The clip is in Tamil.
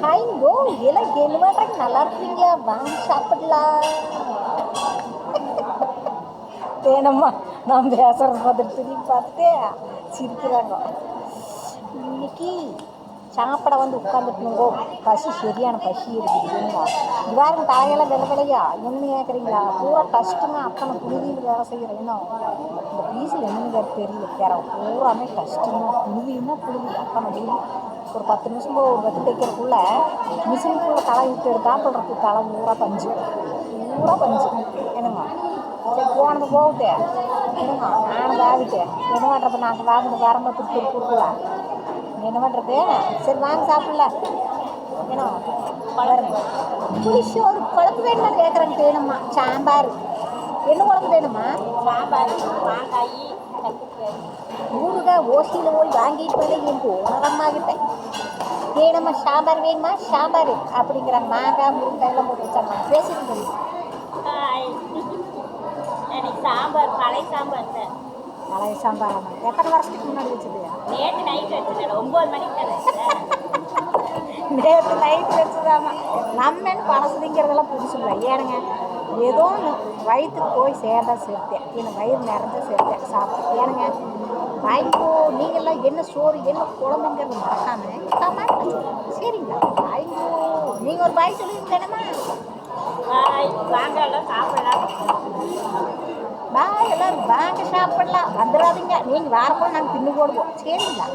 ஹைங்கோ எல்லாம் என்ன பண்ணுறீங்க? நல்லா இருக்கீங்களா? வாங்க சாப்பிடலாம். வேணம்மா நான் பேசுகிறத பார்த்துட்டு திரும்பி பார்த்துட்டு சிரிக்கிறாங்க. இன்னைக்கு சாப்பிட வந்து உட்காந்துட்டுனுங்கோ. பசி சரியான பசி இருக்குதுங்க. இவ்வாறு தலையெல்லாம் வெள்ளை வெள்ளையா என்னன்னு கேட்குறீங்களா? பூரா டஸ்ட்டுங்க. அத்தனை புழுதியில் வேலை செய்கிறேன். இன்னும் இந்த பீஸில் என்னன்னு தெரியல. பூராமே டஸ்ட்டுங்க. புழுதின்னா புழுதி, அத்தனை புழுதி. ஒரு 10 நிமிஷம் ஒரு வெட்டு தைக்கிறதுக்குள்ளே மிஷினுக்குள்ளே தலை விட்டு எடுத்தாப்படுறது. தலை பூரா பஞ்சு என்னங்க. சரி போனது போகுது என்னங்க. நானும் வாங்கிட்டு என்ன பண்ணுறது? நாங்கள் வாங்கிட்டு வரம்பத்துக்கு கொடுக்கலாம். என்ன பண்ணுறது? சரி வாங்க சாப்பிடல. ஏன்னா வளருங்க. புளிச்சோறு குழம்பு வேணுமா கேட்குறேங்க. வேணுமா? சாம்பார். என்ன குழம்பு வேணுமா? சாம்பார், மாங்காய், ஊறுகாய். ஓசியில் போய் வாங்கிட்டு வந்து எனக்கு உணரமாகிட்டேன். வேணுமா? சாம்பார் வேணுமா? சாம்பார் அப்படிங்கிறாங்க. மாங்காய் முருங்காயெல்லாம் போட்டு வச்சாங்க. பேசிட்டு சொல்லி சாம்பார் பழைய சாம்பார் சார். பழைய சாம்பார். எத்தனை வருஷத்துக்கு முன்னாடி வச்சது? நேற்று நைட்டு வச்சுட்டேன். 9 மணிக்கு நேற்று நைட்டு வச்சுதாமா. நம்ம பழசுதிங்கிறதெல்லாம் புதுசுல ஏனுங்க. ஏதோ ஒன்று வயிற்றுக்கு போய் சேர்ந்தா சேர்த்தேன். எனக்கு வயிறு நிறைஞ்சா சேர்த்தேன் சாப்பிட்டேன். ஏனுங்க வாய்ங்கோ. நீங்கள்லாம் என்ன சோறு என்ன குழம்புங்கிறது மறக்காம சரிங்களா? வாய்ங்கோ. நீங்கள் ஒரு பாய் சொல்லியிருந்தேனம்மா. பாய் வாங்க எல்லாம் சாப்பிடலாம். பாய் எல்லோரும் வாங்க சாப்பிடலாம். வந்துடாதீங்க. நீங்கள் வாரப்போ நாங்கள் தின்னு போடுவோம். சரிங்களா?